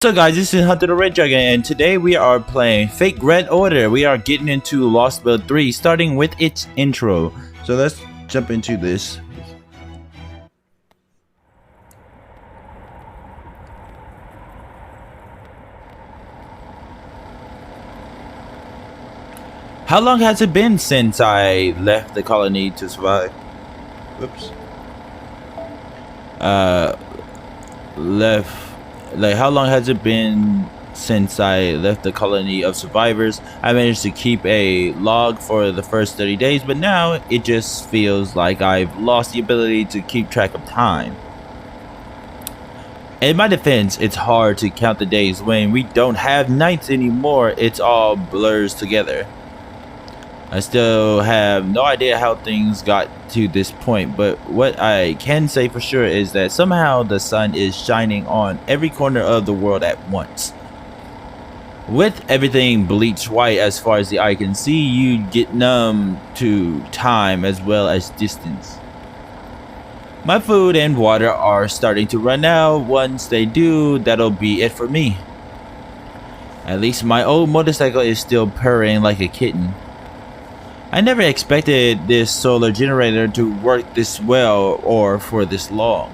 So guys, this is Hunter the Red Dragon, and today we are playing Fake Red Order. We are getting into Lostbelt 3, starting with its intro. So let's jump into this. How long has it been since I left the colony to survive? Whoops. How long has it been since I left the colony of survivors? I managed to keep a log for the first 30 days, but now it just feels like I've lost the ability to keep track of time. In my defense, it's hard to count the days when we don't have nights anymore. It's all blurs together. I still have no idea how things got to this point, but what I can say for sure is that somehow the sun is shining on every corner of the world at once. With everything bleached white as far as the eye can see, you get numb to time as well as distance. My food and water are starting to run out. Once they do, that'll be it for me. At least my old motorcycle is still purring like a kitten. I never expected this solar generator to work this well or for this long.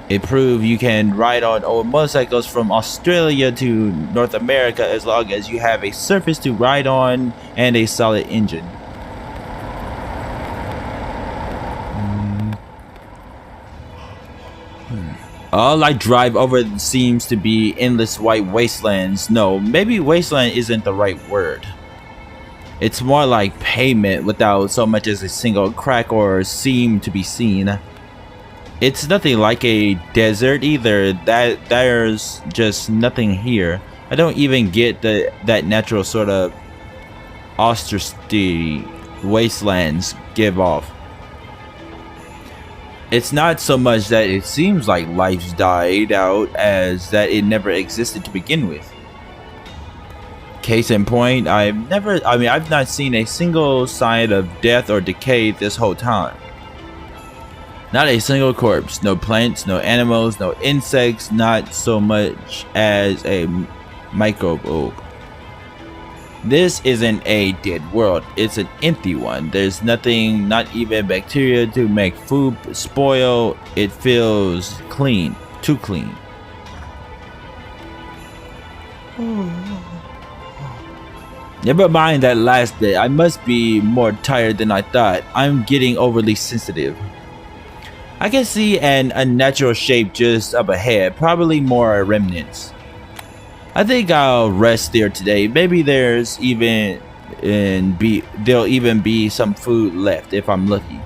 It proved you can ride on old motorcycles from Australia to North America as long as you have a surface to ride on and a solid engine. All I drive over seems to be endless white wastelands. No, maybe wasteland isn't the right word. It's more like pavement without so much as a single crack or seam to be seen. It's nothing like a desert either. There's just nothing here. I don't even get that natural sort of austerity wastelands give off. It's not so much that it seems like life's died out as that it never existed to begin with. Case in point, I've not seen a single sign of death or decay this whole time. Not a single corpse, no plants, no animals, no insects, not so much as a microbe. This isn't a dead world, it's an empty one. There's nothing, not even bacteria to make food spoil. It feels clean, too clean. Never mind that last bit. I must be more tired than I thought. I'm getting overly sensitive. I can see an unnatural shape just up ahead, probably more remnants. I think I'll rest there today. Maybe there'll even be some food left if I'm lucky.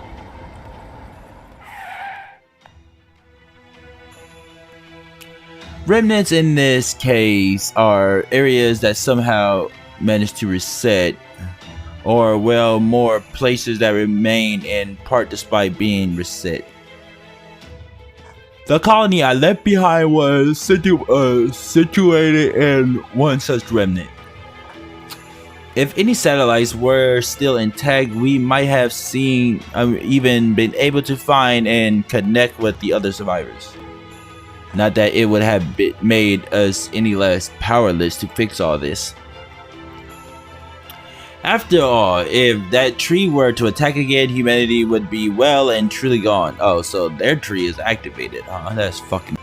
Remnants in this case are areas that somehow managed to reset, or well, more places that remain in part despite being reset. The colony I left behind was situated in one such remnant. If any satellites were still intact, we might have even been able to find and connect with the other survivors. Not that it would have made us any less powerless to fix all this. After all, if that tree were to attack again, humanity would be well and truly gone. Oh, so their tree is activated. Oh, that's fucking...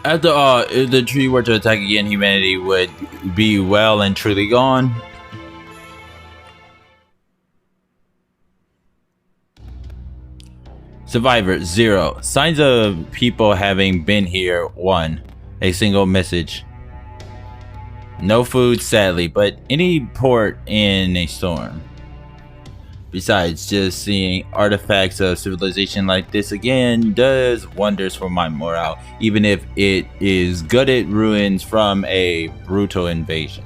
After all, if the tree were to attack again, humanity would be well and truly gone. Survivor 0. Signs of people having been here 1. A single message. No food, sadly, but any port in a storm. Besides, just seeing artifacts of civilization like this again does wonders for my morale, even if it is gutted ruins from a brutal invasion.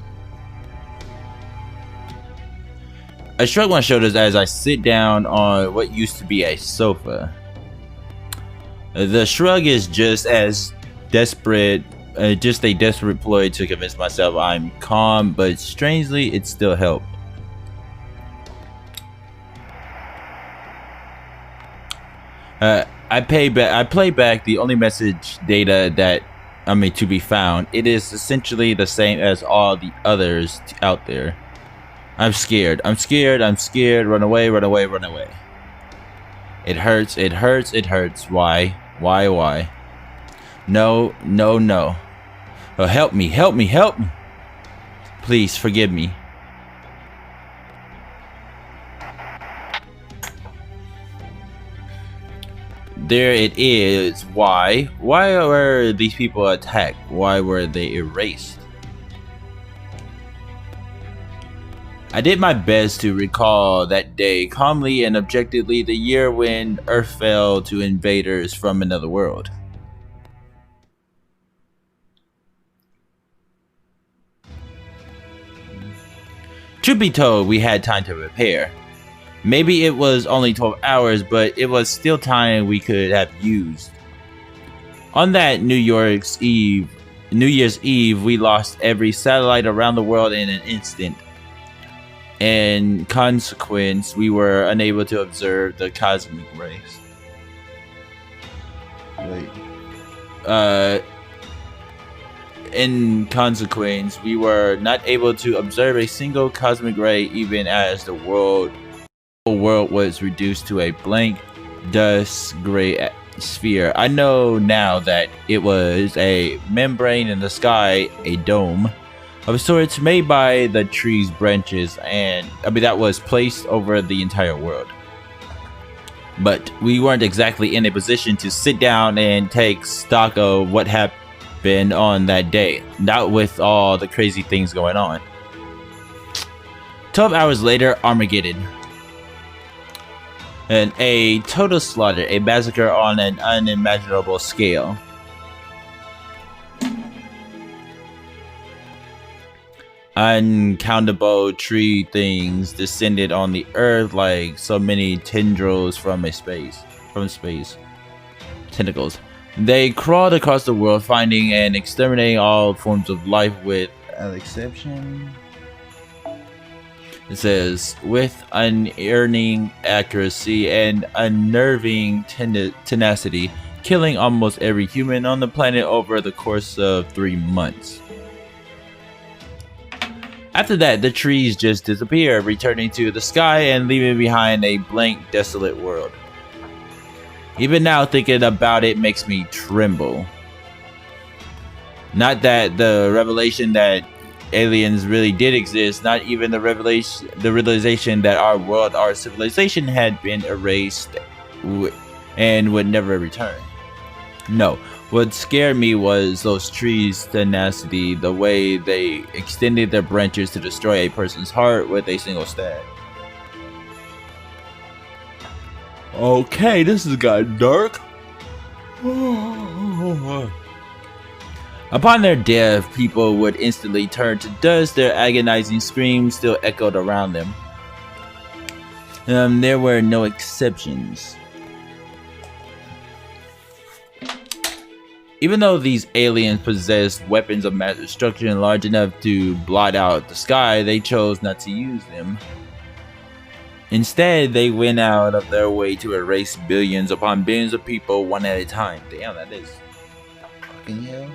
I shrug my shoulders as I sit down on what used to be a sofa. The shrug is just as desperate. Just a desperate ploy to convince myself I'm calm, but strangely, it still helped. I play back the only message data that to be found. It is essentially the same as all the others out there. I'm scared. I'm scared. I'm scared. Run away. Run away. Run away. It hurts. It hurts. It hurts. Why? Why? Why? No. No. No. Oh, help me. Help me. Help me. Please forgive me. There it is. Why? Why were these people attacked? Why were they erased? I did my best to recall that day calmly and objectively, the year when Earth fell to invaders from another world. Truth be told, we had time to prepare. Maybe it was only 12 hours, but it was still time we could have used. On that New Year's Eve, we lost every satellite around the world in an instant. In consequence, we were unable to observe the cosmic rays. In consequence, we were not able to observe a single cosmic ray, even as the whole world was reduced to a blank, dust gray sphere. I know now that it was a membrane in the sky, a dome of sorts made by the tree's branches, and that was placed over the entire world. But we weren't exactly in a position to sit down and take stock of what happened on that day, not with all the crazy things going on. 12 hours later, Armageddon. And a total slaughter, a massacre on an unimaginable scale. Uncountable tree things descended on the earth like so many tendrils from space. Tentacles. They crawled across the world, finding and exterminating all forms of life with an exception. It says, with unerring accuracy and unnerving tenacity, killing almost every human on the planet over the course of 3 months. After that, the trees just disappear, returning to the sky and leaving behind a blank, desolate world. Even now, thinking about it makes me tremble. Not that the revelation that aliens really did exist, not even the realization that our world, our civilization had been erased and would never return. No, what scared me was those trees' tenacity, the way they extended their branches to destroy a person's heart with a single stab. Okay, this has gotten dark. Upon their death, people would instantly turn to dust. Their agonizing screams still echoed around them. There were no exceptions. Even though these aliens possessed weapons of mass destruction large enough to blot out the sky, they chose not to use them. Instead, they went out of their way to erase billions upon billions of people one at a time. Damn, that is fucking hell.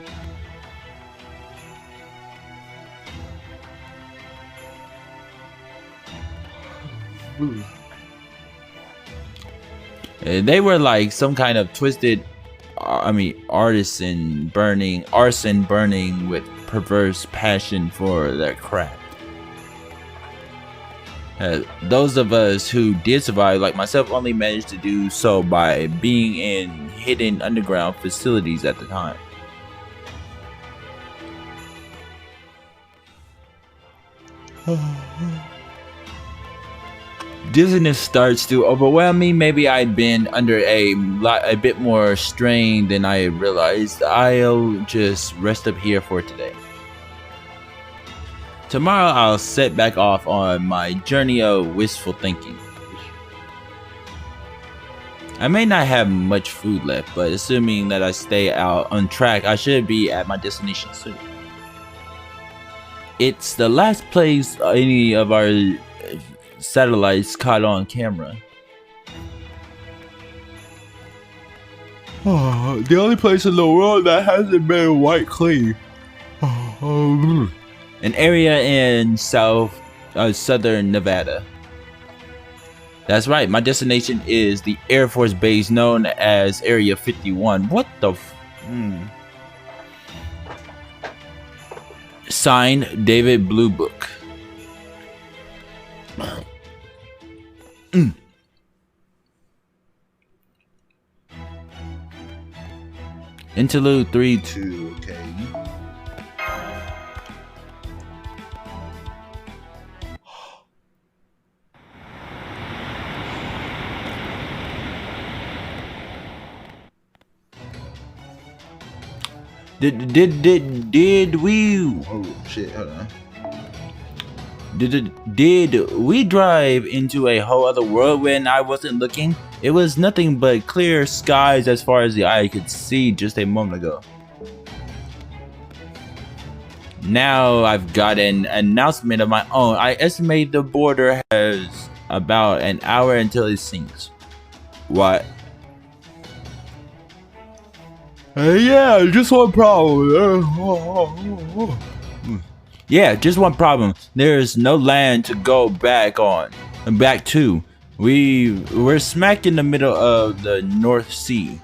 They were like some kind of twisted, arson burning with perverse passion for their craft. Those of us who did survive, like myself, only managed to do so by being in hidden underground facilities at the time. Dizziness starts to overwhelm me. Maybe I'd been under a bit more strain than I realized. I'll just rest up here for today. Tomorrow I'll set back off on my journey of wistful thinking. I may not have much food left, but assuming that I stay out on track, I should be at my destination soon. It's the last place any of our satellites caught on camera. The only place in the world that hasn't been wiped clean. An area in southern Nevada. That's right, my destination is the Air Force Base known as Area 51. What the Signed, David Blue Book. Interlude 3-2, okay. Did we? Oh shit! Hold on. Did we drive into a whole other world when I wasn't looking? It was nothing but clear skies as far as the eye could see just a moment ago. Now I've got an announcement of my own. I estimate the border has about an hour until it sinks. What? Yeah, just one problem. Yeah, just one problem. There's no land to go back to. We're smack in the middle of the North Sea.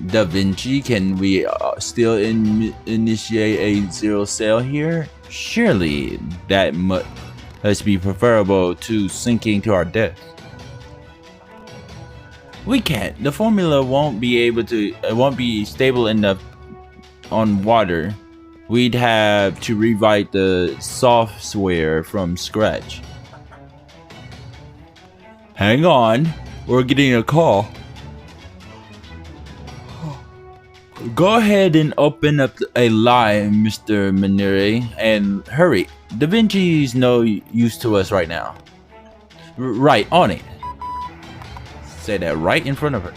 Da Vinci, can we still initiate a zero sail here? Surely that must be preferable to sinking to our death. We can't. The formula won't be stable enough on water. We'd have to rewrite the software from scratch. Hang on, we're getting a call. Go ahead and open up a line, Mr. El-Melloi, and hurry. Da Vinci's no use to us right now. Right, on it. Say that right in front of her.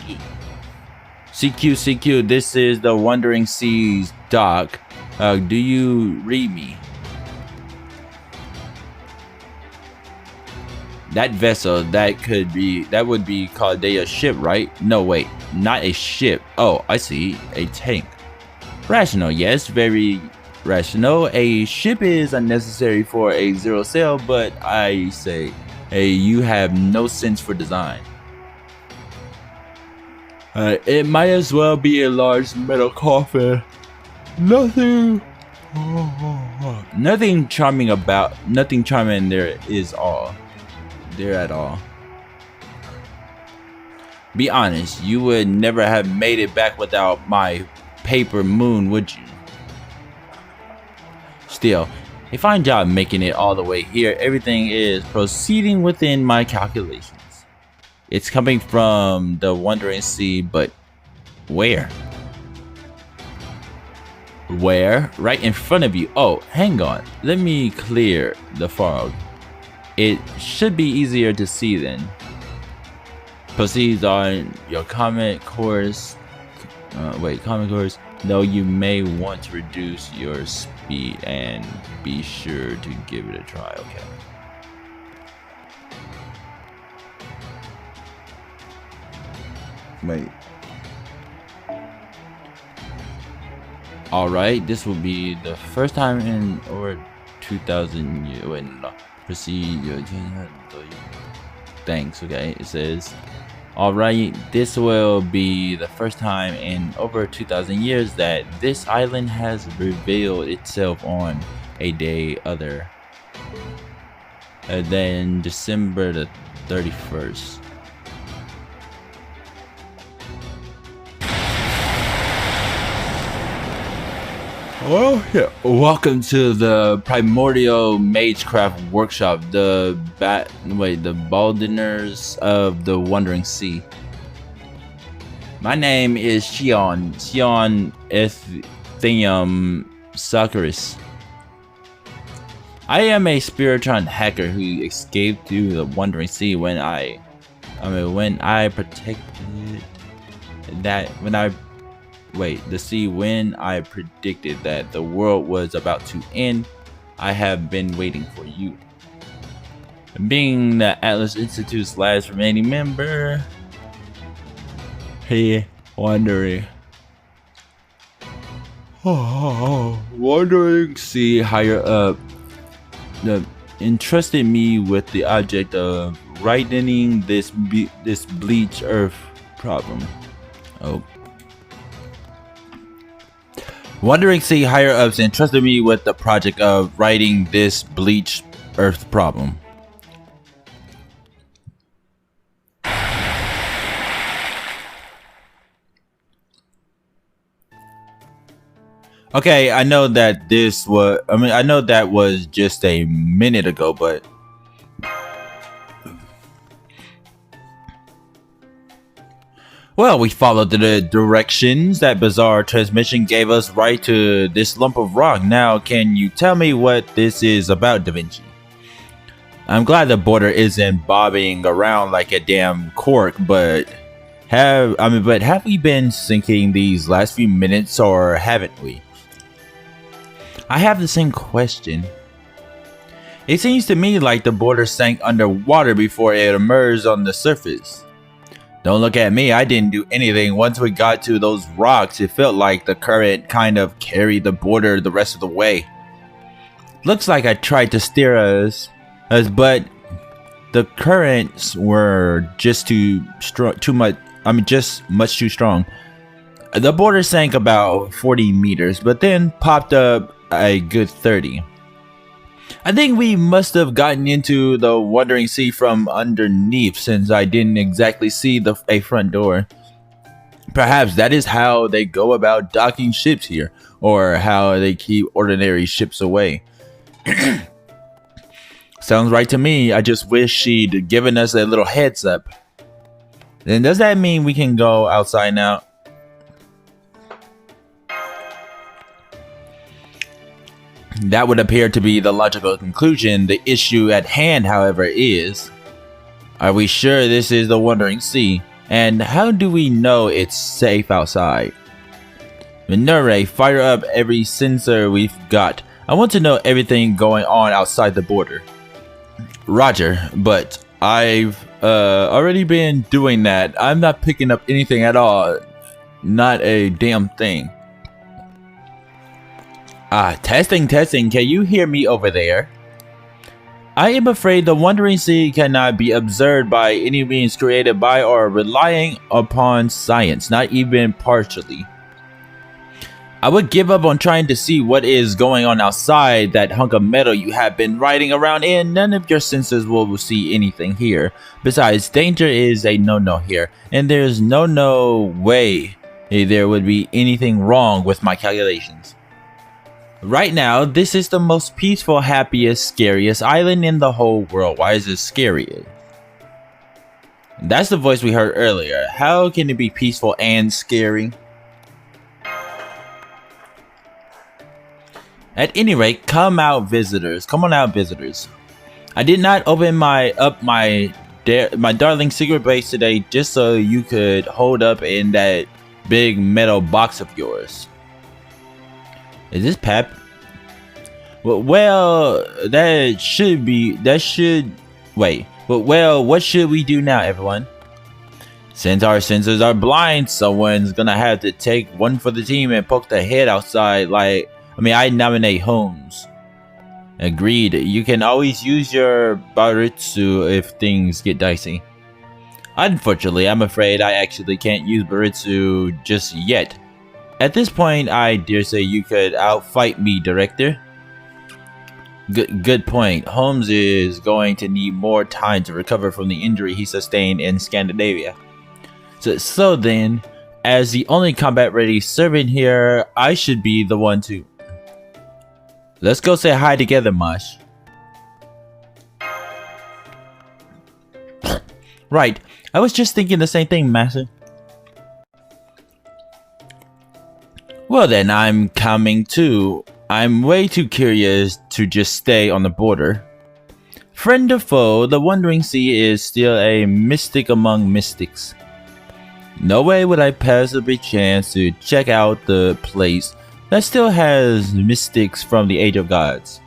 CQ, this is the Wandering Seas dock. Do you read me? That vessel, that would be Chaldea ship, right? No, wait, not a ship. Oh, I see, a tank. Rational, yes, very rational. A ship is unnecessary for a zero sail, but I say, hey, you have no sense for design. It might as well be a large metal coffin. Nothing charming there at all. Be honest, you would never have made it back without my paper moon, would you? Still, a fine job making it all the way here. Everything is proceeding within my calculations. It's coming from the Wandering Sea, but where? Where? Right in front of you. Oh, hang on. Let me clear the fog. It should be easier to see then. Proceeds on your common course. Common course. Though you may want to reduce your speed and be sure to give it a try. Okay. Wait. Alright, this will be the first time in over 2,000 years. Wait, no. Proceed. Thanks, okay. It says, alright, this will be the first time in over 2,000 years that this island has revealed itself on a day other than December the 31st. Well, yeah. Welcome to the Primordial Magecraft Workshop, the Baldiners of the Wandering Sea. My name is Shion Ethenium Sakaris. I am a Spiritron hacker who escaped through the Wandering Sea when I predicted that the world was about to end. I have been waiting for you. Being the Atlas Institute's last remaining member, Hey, wondering. Wondering, see higher up. Entrusted me with the object of rightening this bleach earth problem. Oh. Wondering see higher ups entrusted me with the project of righting this bleach earth problem. Okay, I know that I know that was just a minute ago, but well, we followed the directions that bizarre transmission gave us right to this lump of rock. Now, can you tell me what this is about, Da Vinci? I'm glad the border isn't bobbing around like a damn cork, but have we been sinking these last few minutes, or haven't we? I have the same question. It seems to me like the border sank underwater before it emerged on the surface. Don't look at me, I didn't do anything. Once we got to those rocks, it felt like the current kind of carried the border the rest of the way. Looks like I tried to steer us, but the currents were just much too strong. The border sank about 40 meters, but then popped up a good 30. I think we must have gotten into the Wandering Sea from underneath, since I didn't exactly see a front door. Perhaps that is how they go about docking ships here, or how they keep ordinary ships away. Sounds right to me. I just wish she'd given us a little heads up. Then does that mean we can go outside now? That would appear to be the logical conclusion. The issue at hand, however, is, are we sure this is the Wandering Sea? And how do we know it's safe outside? Minure, fire up every sensor we've got. I want to know everything going on outside the border. Roger, but I've already been doing that. I'm not picking up anything at all. Not a damn thing. Testing. Can you hear me over there? I am afraid the Wandering Sea cannot be observed by any means created by or relying upon science, not even partially. I would give up on trying to see what is going on outside that hunk of metal you have been riding around in. None of your senses will see anything here. Besides, danger is a no-no here, and there's no way there would be anything wrong with my calculations. Right now, this is the most peaceful, happiest, scariest island in the whole world. Why is it scary? That's the voice we heard earlier. How can it be peaceful and scary? At any rate, come on out, visitors. I did not open my darling secret base today just so you could hold up in that big metal box of yours. Is this Pep? Well, what should we do now, everyone? Since our senses are blind, someone's gonna have to take one for the team and poke the head outside. I nominate Holmes. Agreed. You can always use your Baritsu if things get dicey. Unfortunately, I'm afraid I actually can't use Baritsu just yet. At this point, I dare say you could outfight me, Director. Good point. Holmes is going to need more time to recover from the injury he sustained in Scandinavia. So then, as the only combat-ready servant here, I should be the one to... Let's go say hi together, Mosh. Right. I was just thinking the same thing, Master. Well then, I'm coming too. I'm way too curious to just stay on the border. Friend or foe, the Wandering Sea is still a mystic among mystics. No way would I pass up a chance to check out the place that still has mystics from the Age of Gods.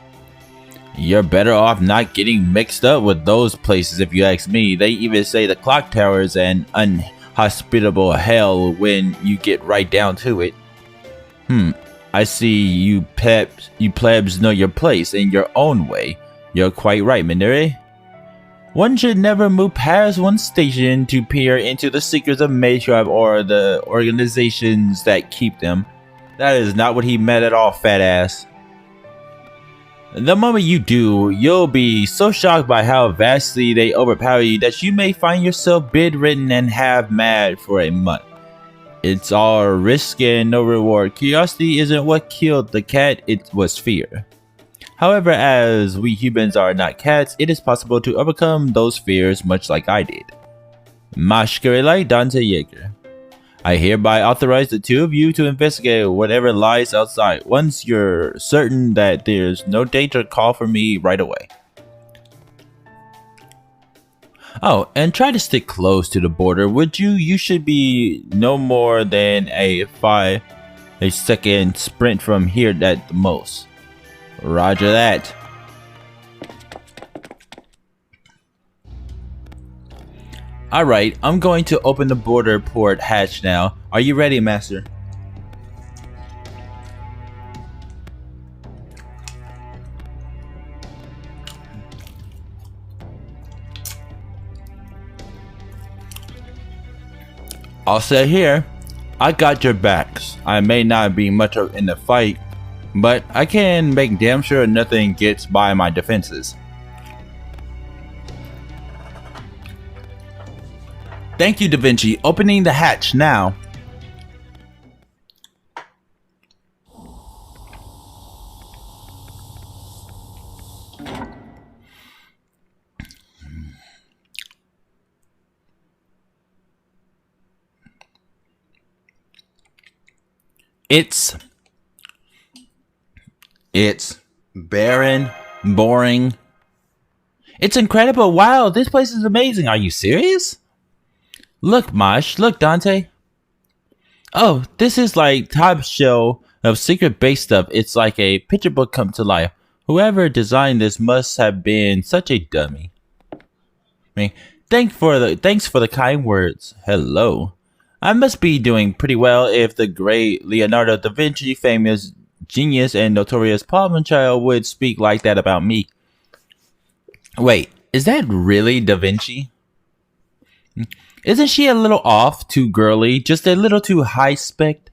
You're better off not getting mixed up with those places if you ask me. They even say the clock tower is an hospitable hell when you get right down to it. I see you plebs know your place in your own way. You're quite right, Minere. One should never move past one station to peer into the secrets of Maytribe or the organizations that keep them. That is not what he meant at all, fat ass. The moment you do, you'll be so shocked by how vastly they overpower you that you may find yourself bedridden and half mad for a month. It's all risk and no reward. Curiosity isn't what killed the cat, it was fear. However, as we humans are not cats, it is possible to overcome those fears much like I did. Mashkerelai Dante Yeager. I hereby authorize the two of you to investigate whatever lies outside. Once you're certain that there's no danger, call for me right away. Oh, and try to stick close to the border, would you? You should be no more than a 5-second sprint from here at the most. Roger that. Alright, I'm going to open the border port hatch now. Are you ready, Master? All set here. I got your backs. I may not be much in the fight, but I can make damn sure nothing gets by my defenses. Thank you, Da Vinci. Opening the hatch now. It's barren, boring. It's incredible. Wow, this place is amazing. Are you serious? Look, Mosh. Look, Dante. Oh, this is like top show of secret base stuff. It's like a picture book come to life. Whoever designed this must have been such a dummy. I mean, thanks for the kind words. Hello. I must be doing pretty well if the great Leonardo da Vinci, famous genius and notorious problem child, would speak like that about me. Wait, is that really Da Vinci? Isn't she a little off, too girly, just a little too high-spec?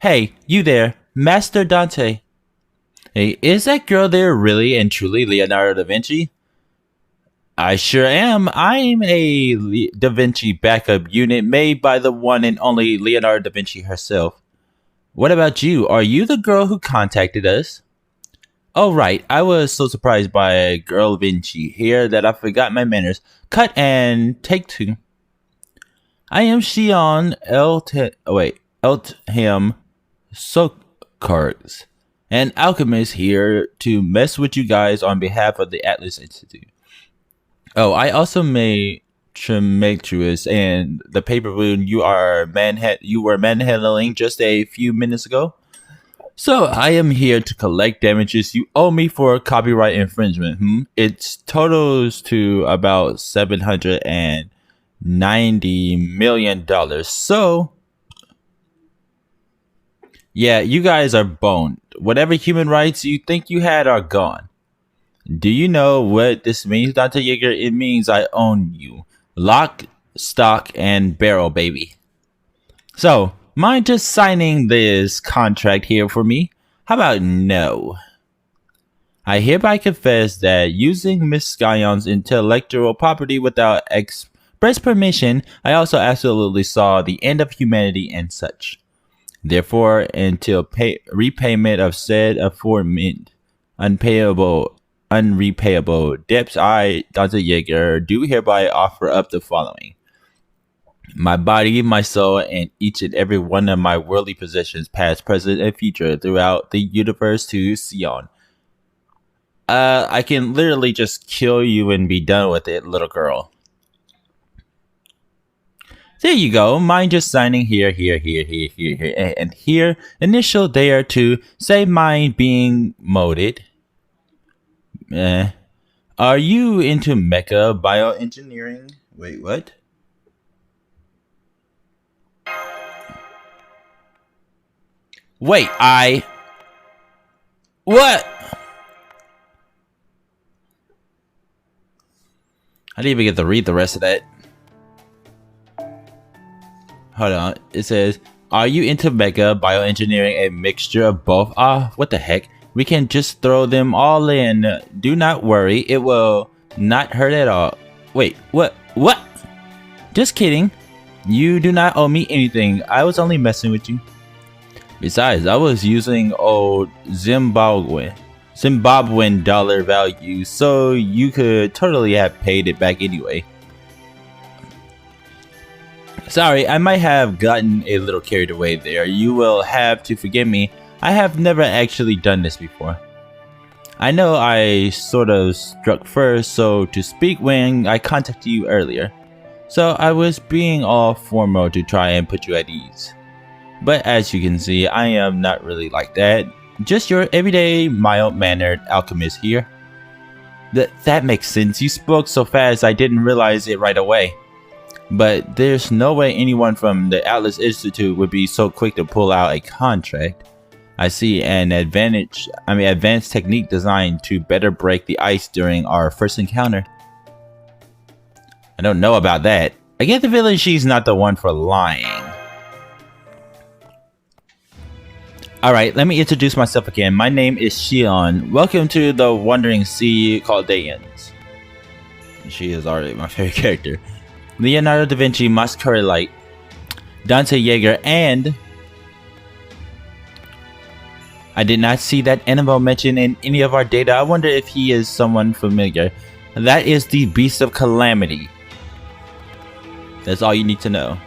Hey, you there, Master Dante. Hey, is that girl there really and truly Leonardo da Vinci? I sure am. I'm a Da Vinci backup unit made by the one and only Leonardo da Vinci herself. What about you? Are you the girl who contacted us? Oh, right. I was so surprised by Girl Vinci here that I forgot my manners. Cut and take two. I am Shion Eltham Sokarks, an alchemist here to mess with you guys on behalf of the Atlas Institute. Oh, I also made Tremetrus and the paper balloon you were manhandling just a few minutes ago. So I am here to collect damages you owe me for copyright infringement. It totals to about $790 million. So yeah, you guys are boned. Whatever human rights you think you had are gone. Do you know what this means, Dante Yeager? It means I own you. Lock, stock, and barrel, baby. So, mind just signing this contract here for me? How about no? I hereby confess that using Miss Skyon's intellectual property without express permission, I also absolutely saw the end of humanity and such. Therefore, until repayment of said aforementioned unrepayable debts, I, Dante Yeager, do hereby offer up the following. My body, my soul, and each and every one of my worldly possessions, past, present, and future, throughout the universe to Sion. I can literally just kill you and be done with it, little girl. There you go. Mine just signing here, and here. Initial there to say mine being molded. Are you into mecha bioengineering? Wait, what? Wait, what? I didn't even get to read the rest of that. Hold on. It says, are you into mega bioengineering, a mixture of both? What the heck? We can just throw them all in. Do not worry. It will not hurt at all. Wait, what? What? Just kidding. You do not owe me anything. I was only messing with you. Besides, I was using old Zimbabwean dollar value, so you could totally have paid it back anyway. Sorry, I might have gotten a little carried away there. You will have to forgive me. I have never actually done this before. I know I sort of struck first, so to speak, when I contacted you earlier. So I was being all formal to try and put you at ease. But as you can see, I am not really like that. Just your everyday, mild-mannered alchemist here. That makes sense. You spoke so fast I didn't realize it right away. But there's no way anyone from the Atlas Institute would be so quick to pull out a contract. I see an advanced technique designed to better break the ice during our first encounter. I don't know about that. I get the feeling she's not the one for lying. Alright, let me introduce myself again. My name is Shion. Welcome to the Wandering Sea Chaldeans. She is already my favorite character. Leonardo da Vinci, Masquerade, Dante Yeager, and I did not see that animal mentioned in any of our data. I wonder if he is someone familiar. That is the Beast of Calamity. That's all you need to know.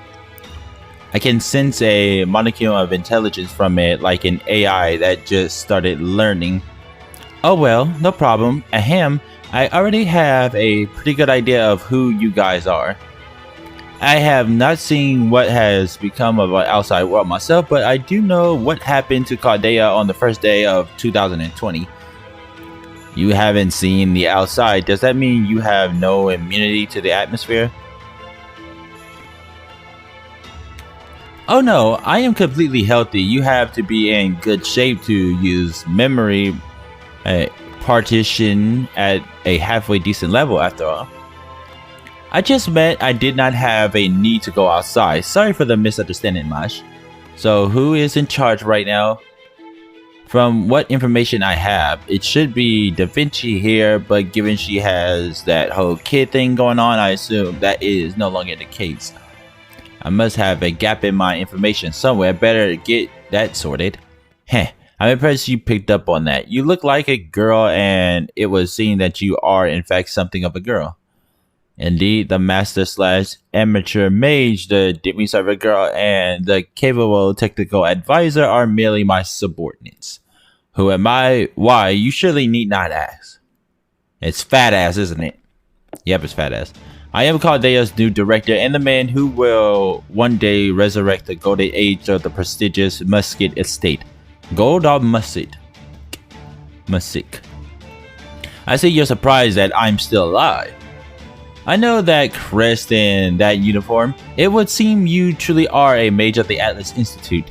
I can sense a molecule of intelligence from it, like an AI that just started learning. Oh well, no problem. Ahem, I already have a pretty good idea of who you guys are. I have not seen what has become of our outside world myself, but I do know what happened to Chaldea on the first day of 2020. You haven't seen the outside. Does that mean you have no immunity to the atmosphere? Oh no, I am completely healthy. You have to be in good shape to use memory partition at a halfway decent level after all. I just meant I did not have a need to go outside. Sorry for the misunderstanding, Mash. So who is in charge right now? From what information I have, it should be Da Vinci here, but given she has that whole kid thing going on, I assume that is no longer the case. I must have a gap in my information somewhere. Better get that sorted. Heh, I'm impressed you picked up on that. You look like a girl, and it was seen that you are in fact something of a girl. Indeed, the master/amateur mage, the demi-server girl, and the capable technical advisor are merely my subordinates. Who am I? Why? You surely need not ask. It's fat ass, isn't it? Yep, it's fat ass. I am Chaldea's new director and the man who will one day resurrect the golden age of the prestigious Musket estate. Gold or Musket? Musik. I see you're surprised that I'm still alive. I know that crest and that uniform. It would seem you truly are a mage of the Atlas Institute.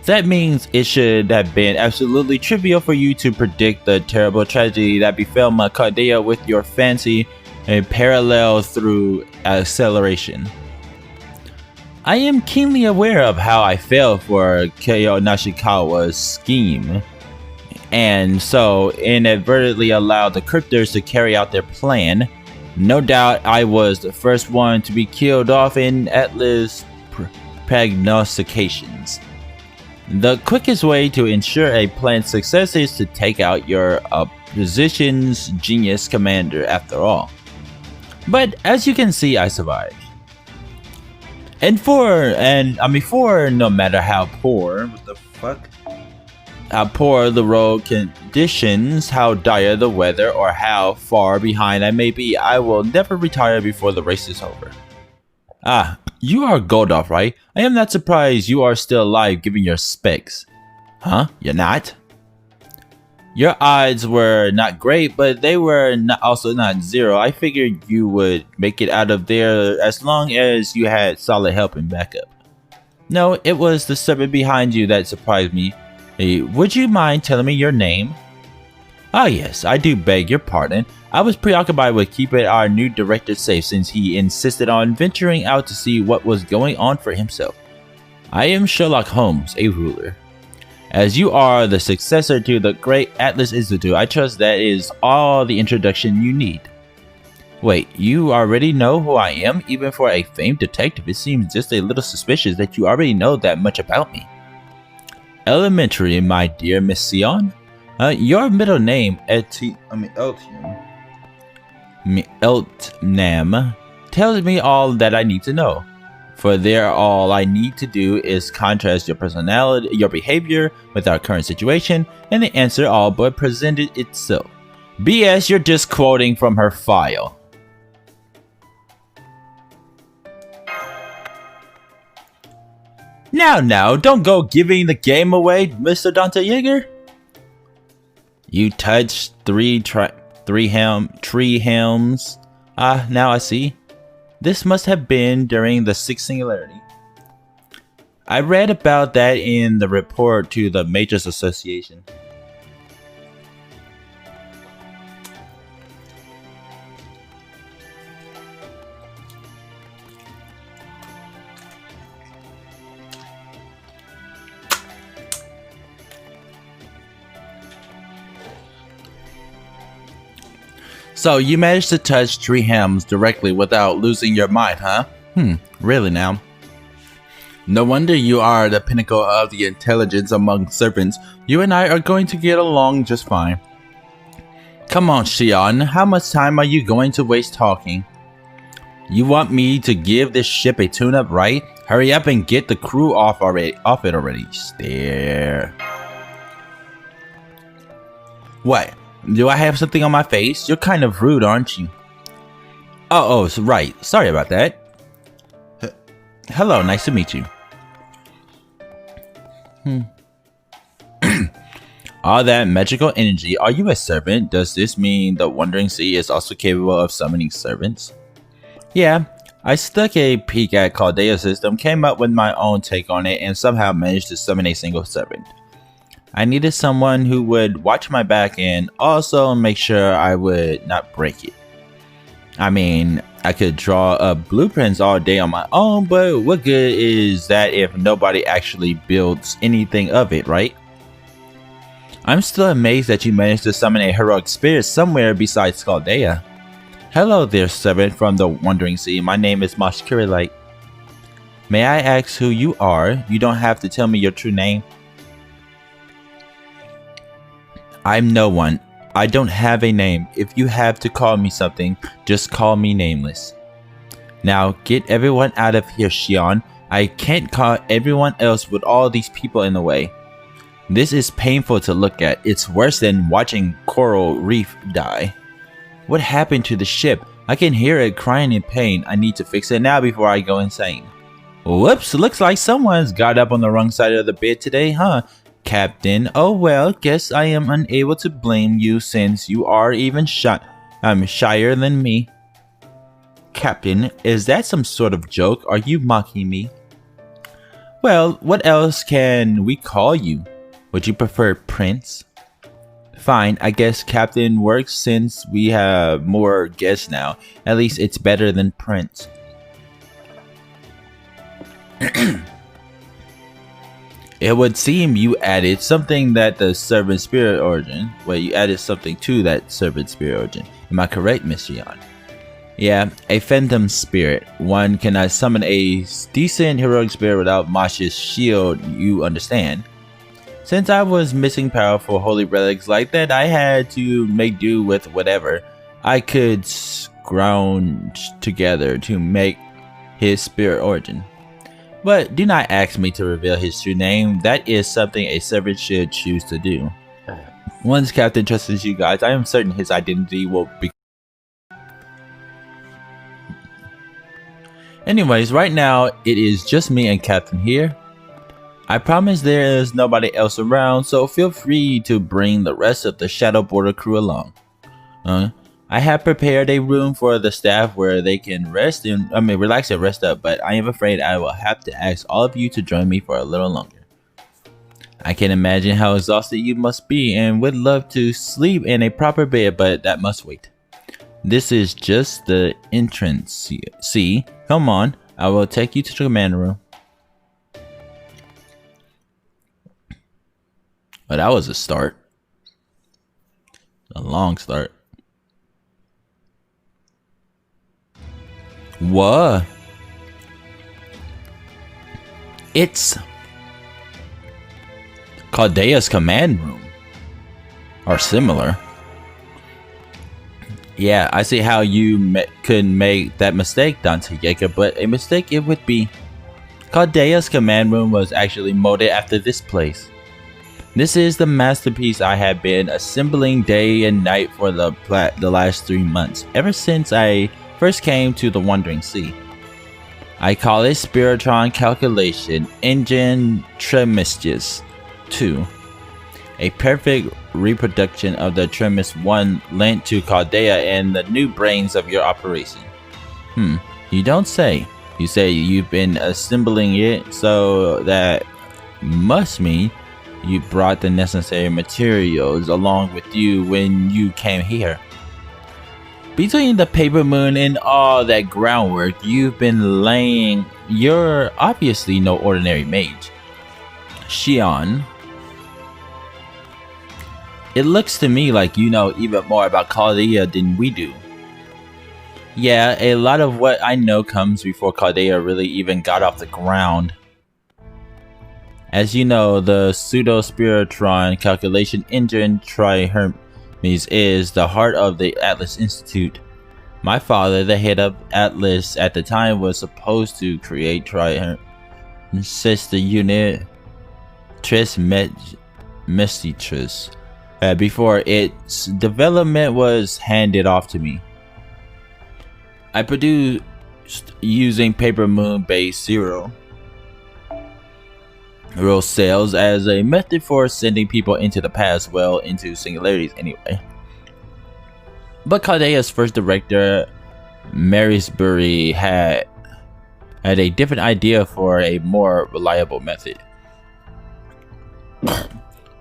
That means it should have been absolutely trivial for you to predict the terrible tragedy that befell my Chaldea with your fancy and parallel through acceleration. I am keenly aware of how I fell for Keio Nishikawa's scheme, and so inadvertently allowed the cryptors to carry out their plan. No doubt I was the first one to be killed off in Atlas prognostications. The quickest way to ensure a plan's success is to take out your opposition's genius commander after all. But as you can see, I survived. For no matter how poor, how poor the road conditions, how dire the weather, or how far behind I may be, I will never retire before the race is over. Ah, you are Goldoff, right? I am not surprised you are still alive given your specs. Huh? You're not? Your odds were not great, but they were also not zero. I figured you would make it out of there as long as you had solid help and backup. No, it was the servant behind you that surprised me. Would you mind telling me your name? Oh yes, I do beg your pardon. I was preoccupied with keeping our new director safe since he insisted on venturing out to see what was going on for himself. I am Sherlock Holmes, a ruler. As you are the successor to the great Atlas Institute, I trust that is all the introduction you need. Wait, you already know who I am? Even for a famed detective, it seems just a little suspicious that you already know that much about me. Elementary, my dear Miss Sion. Your middle name, Eltnam, tells me all that I need to know. For there, all I need to do is contrast your personality, your behavior with our current situation, and the answer all but presented itself. BS, you're just quoting from her file. Now, don't go giving the game away, Mr. Dante Yeager. You touched tree helms. Now I see. This must have been during the Sixth Singularity. I read about that in the report to the Mages Association. So you managed to touch tree helms directly without losing your mind, huh? Really now? No wonder you are the pinnacle of the intelligence among serpents. You and I are going to get along just fine. Come on, Xion, how much time are you going to waste talking? You want me to give this ship a tune-up, right? Hurry up and get the crew off it already. Stare. What? Do I have something on my face? You're kind of rude, aren't you? Oh, right. Sorry about that. Hello, nice to meet you. All that magical energy. Are you a servant? Does this mean the Wandering Sea is also capable of summoning servants? Yeah, I stuck a peek at Chaldea's system, came up with my own take on it, and somehow managed to summon a single servant. I needed someone who would watch my back and also make sure I would not break it. I mean, I could draw up blueprints all day on my own, but what good is that if nobody actually builds anything of it, right? I'm still amazed that you managed to summon a heroic spirit somewhere besides Chaldea. Hello there, servant from the Wandering Sea. My name is Moshkirilite. May I ask who you are? You don't have to tell me your true name. I'm no one. I don't have a name. If you have to call me something, just call me nameless. Now get everyone out of here, Xion. I can't call everyone else with all these people in the way. This is painful to look at. It's worse than watching coral reef die. What happened to the ship? I can hear it crying in pain. I need to fix it now before I go insane. Whoops, looks like someone's got up on the wrong side of the bed today, huh? Captain, oh well, guess I am unable to blame you since you are even shyer than me. Captain, is that some sort of joke? Are you mocking me? Well, what else can we call you? Would you prefer Prince? Fine, I guess Captain works since we have more guests now. At least it's better than Prince. It would seem you added something that the servant spirit origin. Well, you added something to that servant spirit origin. Am I correct, Miss Xion? Yeah, a phantom spirit. One cannot summon a decent heroic spirit without Masha's shield, you understand. Since I was missing powerful holy relics like that, I had to make do with whatever I could scrounge together to make his spirit origin. But do not ask me to reveal his true name. That is something a servant should choose to do. Once Captain trusts you guys, I am certain his identity will be. Anyways, right now it is just me and Captain here. I promise there is nobody else around, so feel free to bring the rest of the Shadow Border crew along. I have prepared a room for the staff where they can relax and rest up, but I am afraid I will have to ask all of you to join me for a little longer. I can imagine how exhausted you must be and would love to sleep in a proper bed, but that must wait. This is just the entrance. See? Come on, I will take you to the command room. Well, that was a start. A long start. What? It's Chaldea's command room. Or similar. Yeah, I see how you could make that mistake, Dante Yeager, but a mistake it would be. Chaldea's command room was actually molded after this place. This is the masterpiece I have been assembling day and night for the last 3 months, ever since I first came to the Wandering Sea. I call it Spiritron Calculation Engine Tremistus 2, a perfect reproduction of the Tremis 1 lent to Chaldea and the new brains of your operation. You don't say. You say you've been assembling it, so that must mean you brought the necessary materials along with you when you came here. Between the paper moon and all that groundwork you've been laying, you're obviously no ordinary mage. Shion. It looks to me like you know even more about Chaldea than we do. Yeah, a lot of what I know comes before Chaldea really even got off the ground. As you know, the pseudo-spiritron calculation engine Trihermes is the heart of the Atlas Institute. My father, the head of Atlas at the time, was supposed to create Trihermes sister unit Trismegistus before its development was handed off to me. I produced using paper moon based serial cells as a method for sending people into the past, well, into singularities anyway. But Chaldea's first director, Marisbury, had a different idea for a more reliable method.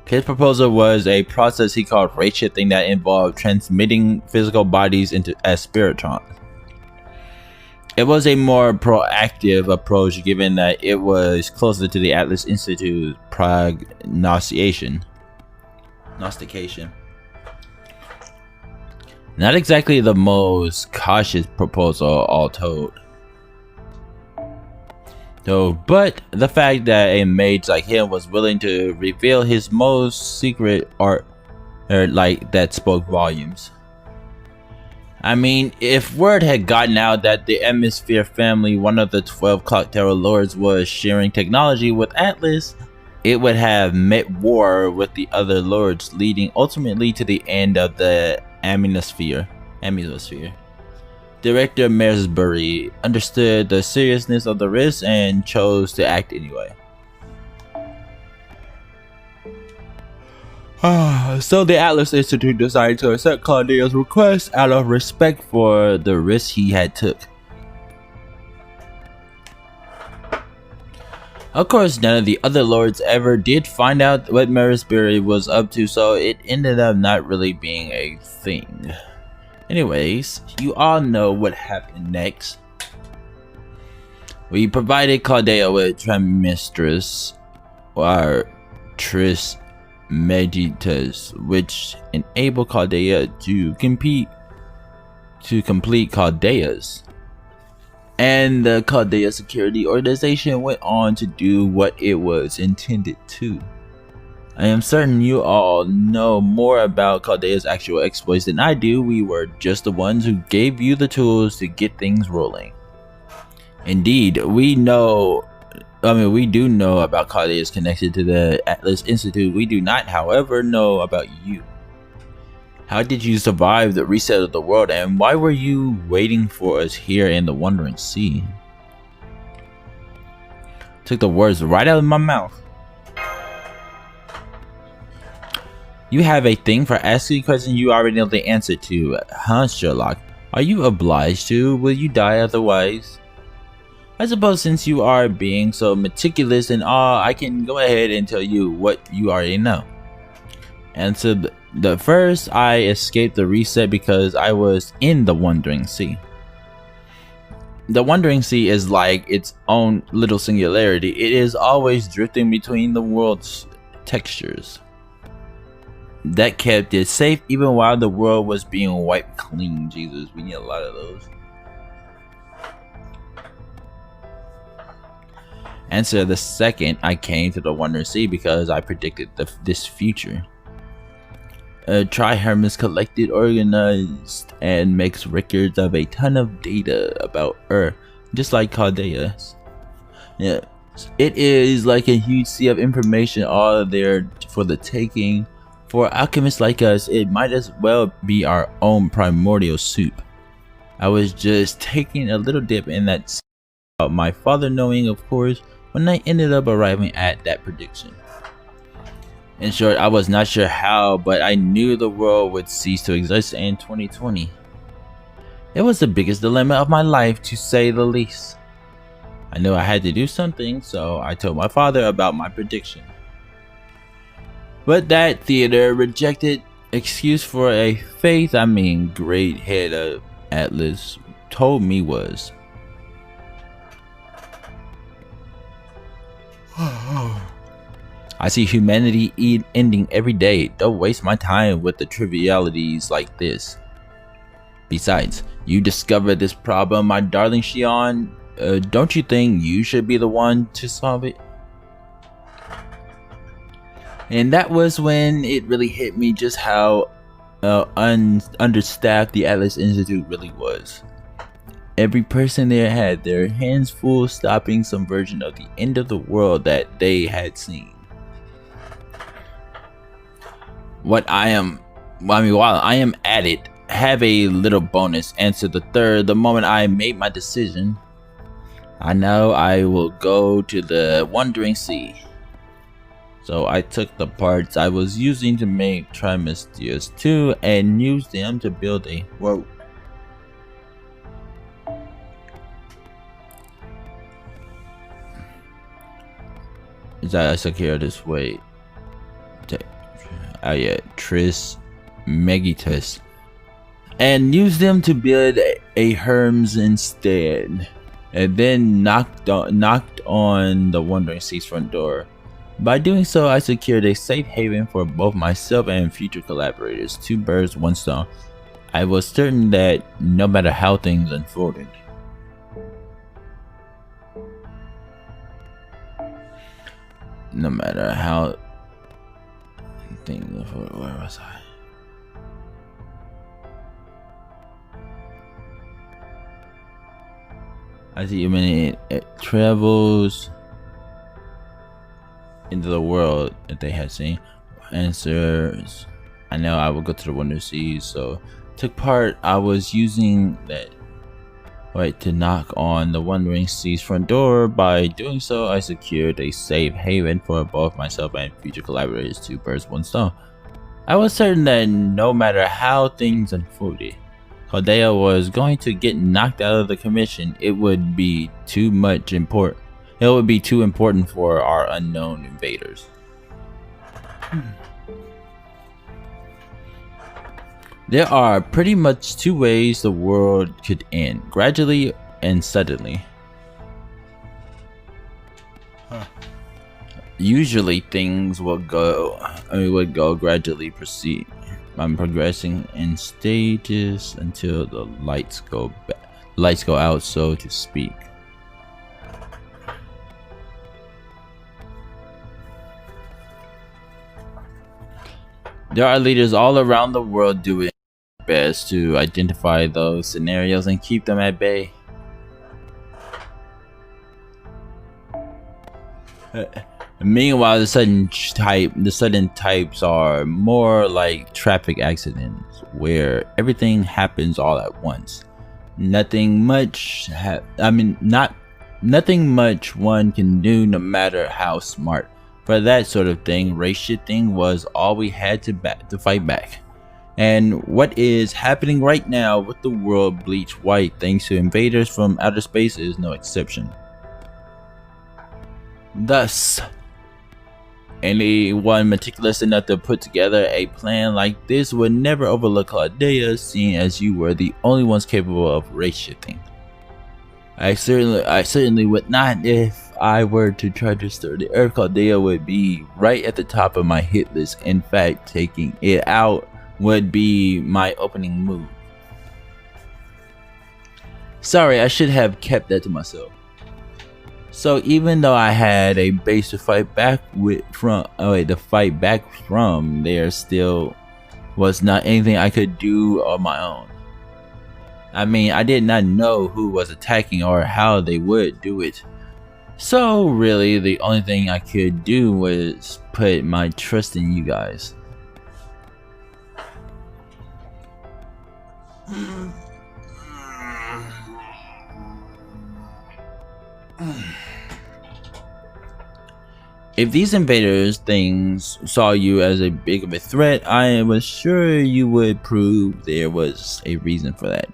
His proposal was a process he called rate shifting that involved transmitting physical bodies as spiritrons. It was a more proactive approach given that it was closer to the Atlas Institute's prognostication. Not exactly the most cautious proposal, all told. But the fact that a mage like him was willing to reveal his most secret art, that spoke volumes. I mean, if word had gotten out that the Hemisphere family, one of the 12 Clock Tower Lords, was sharing technology with Atlas, it would have met war with the other lords, leading ultimately to the end of the Aminosphere. Director Marisbury understood the seriousness of the risk and chose to act anyway. So the Atlas Institute decided to accept Chaldea's request out of respect for the risk he had took. Of course, none of the other lords ever did find out what Marisbury was up to, so it ended up not really being a thing. Anyways, you all know what happened next. We provided Chaldea with Trismegistus, or Trismegistus, which enabled Chaldea to complete Chaldea's. And the Chaldea Security Organization went on to do what it was intended to. I am certain you all know more about Chaldea's actual exploits than I do. We were just the ones who gave you the tools to get things rolling. Indeed, we do know about Chaldea's connection to the Atlas Institute. We do not, however, know about you. How did you survive the reset of the world, and why were you waiting for us here in the Wandering Sea? Took the words right out of my mouth. You have a thing for asking questions you already know the answer to, huh, Sherlock? Are you obliged to? Will you die otherwise? I suppose since you are being so meticulous and all, I can go ahead and tell you what you already know. And so the first, I escaped the reset because I was in the Wandering Sea. The Wandering Sea is like its own little singularity. It is always drifting between the world's textures. That kept it safe even while the world was being wiped clean. Jesus, we need a lot of those. And so the second, I came to the Wandering Sea because I predicted this future. Triherm collected, organized, and makes records of a ton of data about Earth, just like Chaldea. Yeah, it is like a huge sea of information all there for the taking. For alchemists like us, it might as well be our own primordial soup. I was just taking a little dip in that sea without my father knowing, of course, when I ended up arriving at that prediction. In short, I was not sure how, but I knew the world would cease to exist in 2020. It was the biggest dilemma of my life, to say the least. I knew I had to do something, so I told my father about my prediction. But that theater rejected excuse for a great head of Atlas told me was, I see humanity ending every day. Don't waste my time with the trivialities like this. Besides, you discovered this problem, my darling Xion. Don't you think you should be the one to solve it? And that was when it really hit me just how understaffed the Atlas Institute really was. Every person there had their hands full stopping some version of the end of the world that they had seen. While I am at it, have a little bonus. Answer the third. The moment I made my decision, I know I will go to the Wandering Sea. So I took the parts I was using to make Trimestius 2 and used them to build a whoa. Is that I secure this way? Oh yeah, Tris Megitus, and used them to build a Hermes instead, and then knocked on the Wandering Sea's front door. By doing so, I secured a safe haven for both myself and future collaborators. 2 birds, 1 stone. I was certain that no matter how things unfolded, where was I? I see humanity travels into the world that they had seen. Answers. I know I will go to the Wonder Seas, so took part. I was using that to knock on the Wandering Sea's front door. By doing so, I secured a safe haven for both myself and future collaborators. 2 birds, 1 stone. I was certain that no matter how things unfolded, Chaldea was going to get knocked out of the commission. It would be too important for our unknown invaders. There are pretty much 2 ways the world could end: gradually and suddenly. Usually things would go gradually progressing in stages until the lights go out, so to speak. There are leaders all around the world doing their best to identify those scenarios and keep them at bay. Meanwhile, the sudden types are more like traffic accidents, where everything happens all at once. Nothing much one can do, no matter how smart. For that sort of thing, race shifting was all we had to fight back. And what is happening right now with the world bleached white thanks to invaders from outer space is no exception. Thus, anyone meticulous enough to put together a plan like this would never overlook Chaldea, seeing as you were the only ones capable of race shifting. I certainly would not. If I were to try to stir the earth, Chaldea would be right at the top of my hit list. In fact, taking it out would be my opening move. Sorry, I should have kept that to myself. So even though I had a base to fight back from, there still was not anything I could do on my own. I mean, I did not know who was attacking or how they would do it. So really, the only thing I could do was put my trust in you guys. If these invaders things saw you as a big of a threat, I was sure you would prove there was a reason for that.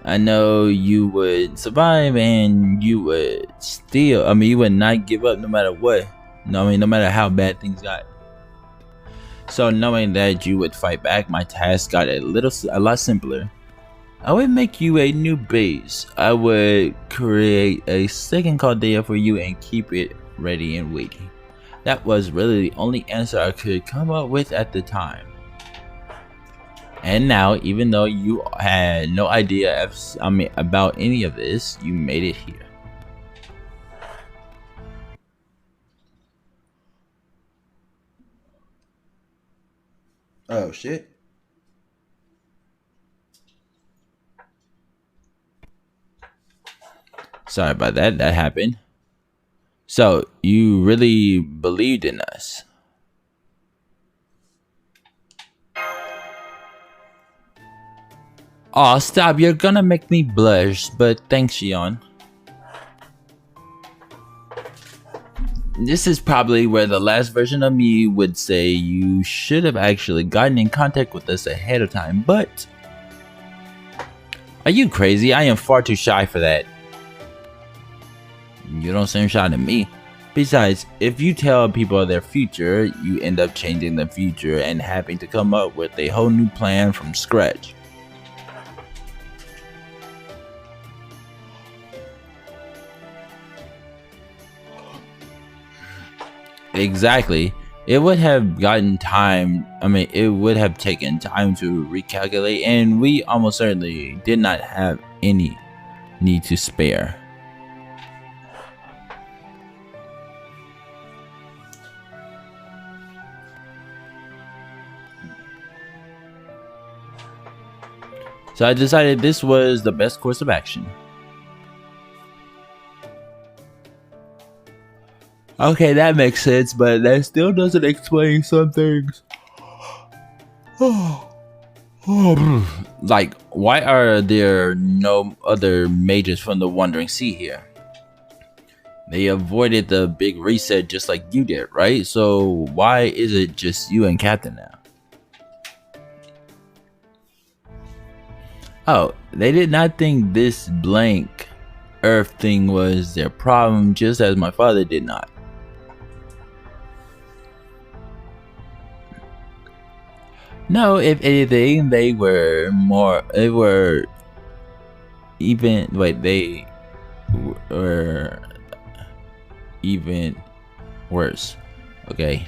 I know you would survive and you would you would not give up no matter what. No matter how bad things got. So knowing that you would fight back, my task got a lot simpler. I would make you a new base. I would create a second Chaldea for you and keep it ready and waiting. That was really the only answer I could come up with at the time. And now, even though you had no idea about any of this, you made it here. Oh shit. Sorry about that. That happened. So, you really believed in us? Aw, stop. You're gonna make me blush, but thanks, Xion. This is probably where the last version of me would say you should have actually gotten in contact with us ahead of time, but... Are you crazy? I am far too shy for that. You don't seem shy to me. Besides, if you tell people their future, you end up changing the future and having to come up with a whole new plan from scratch. Exactly. It would have gotten time. It would have taken time to recalculate, and we almost certainly did not have any need to spare. So I decided this was the best course of action. Okay, that makes sense, but that still doesn't explain some things. Like, why are there no other mages from the Wandering Sea here? They avoided the big reset just like you did, right? So why is it just you and Captain now? Oh, they did not think this blank Earth thing was their problem, just as my father did not. No, if anything, they were even worse. Okay.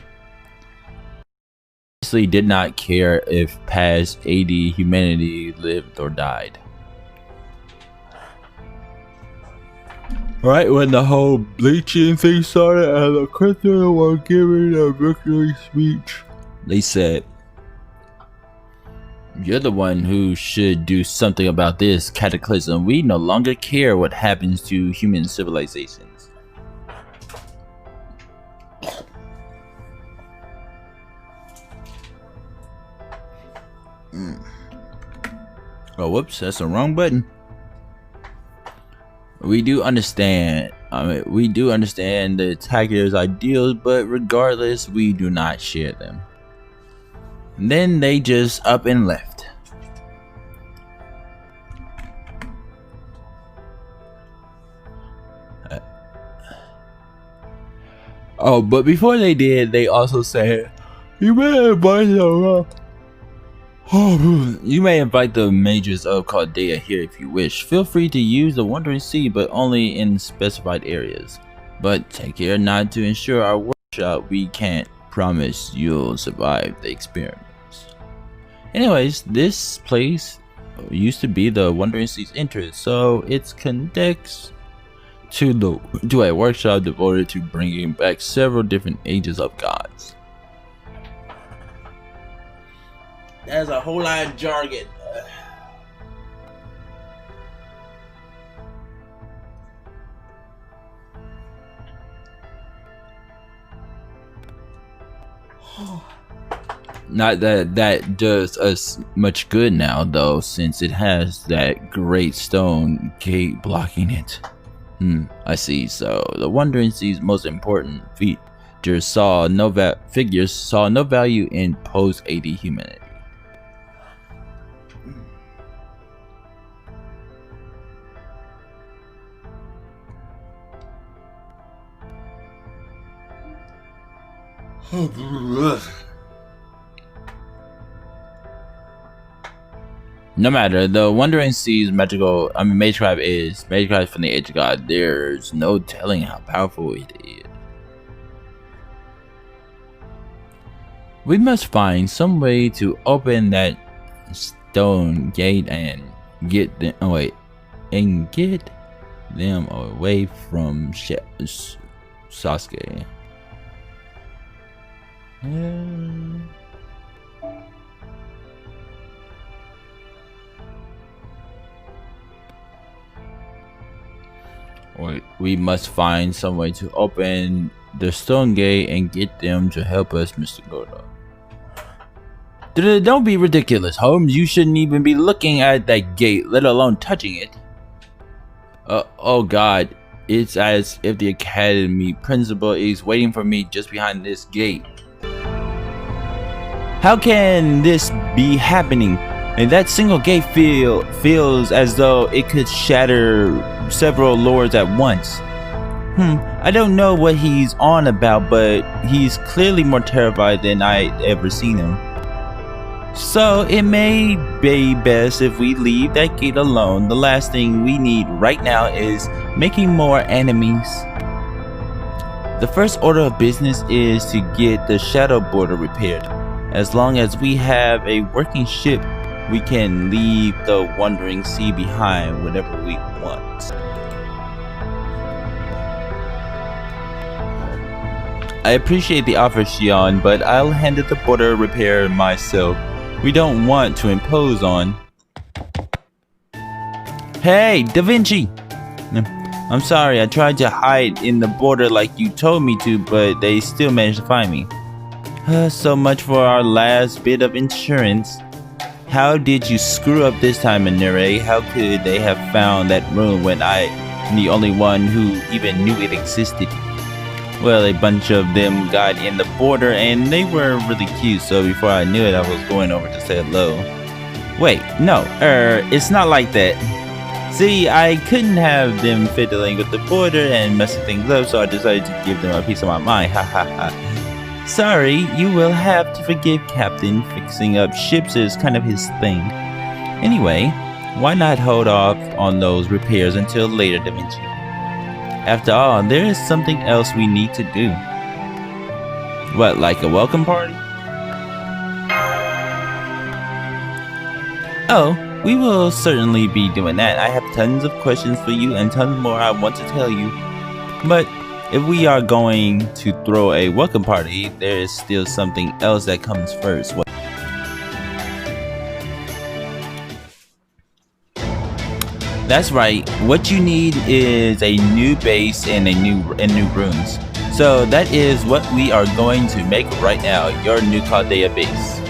Honestly, did not care if past AD humanity lived or died. Right when the whole bleaching thing started and the Christians were giving a victory speech, they said, "You're the one who should do something about this cataclysm. We no longer care what happens to human civilizations." Oh, whoops, that's the wrong button. We do understand. We do understand the attackers' ideals, but regardless, we do not share them. And then they just up and left. Oh, but before they did, they also said, you may invite you may invite the mages of Chaldea here if you wish. Feel free to use the Wandering Sea, but only in specified areas. But take care not to ensure our workshop. We can't promise you'll survive the experiments. Anyways, this place used to be the Wandering Sea's entrance, so it's connects to a workshop devoted to bringing back several different ages of gods. There's a whole lot of jargon. Not that that does us much good now, though, since it has that great stone gate blocking it. I see. So the Wandering Sea's most important figures saw no value in post-AD humanity. No matter, the Wandering Sea's magecraft is magecraft from the Age of God. There's no telling how powerful it is. We must find some way to open that stone gate and get them away from Sasuke. We must find some way to open the stone gate and get them to help us, Mr. Gordo. Don't be ridiculous, Holmes. You shouldn't even be looking at that gate, let alone touching it. Oh God, it's as if the academy principal is waiting for me just behind this gate. How can this be happening? And that single gate feels as though it could shatter several lords at once. I don't know what he's on about, but he's clearly more terrified than I'd ever seen him. So it may be best if we leave that gate alone. The last thing we need right now is making more enemies. The first order of business is to get the shadow border repaired. As long as we have a working ship, we can leave the Wandering Sea behind whenever we want. I appreciate the offer, Shion, but I'll handle the border repair myself. We don't want to impose on... Hey, Da Vinci! I'm sorry, I tried to hide in the border like you told me to, but they still managed to find me. So much for our last bit of insurance. How did you screw up this time, Manure? How could they have found that room when I'm the only one who even knew it existed? Well, a bunch of them got in the border and they were really cute, so before I knew it, I was going over to say hello. Wait, no, it's not like that. See, I couldn't have them fiddling with the border and messing things up, so I decided to give them a piece of my mind, ha ha ha. Sorry, you will have to forgive Captain. Fixing up ships is kind of his thing. Anyway, why not hold off on those repairs until later, Da Vinci? After all, there is something else we need to do. What, like a welcome party? Oh, we will certainly be doing that. I have tons of questions for you and tons more I want to tell you. But if we are going to throw a welcome party, there is still something else that comes first. That's right, what you need is a new base and new rooms. So that is what we are going to make right now, your new Chaldea base.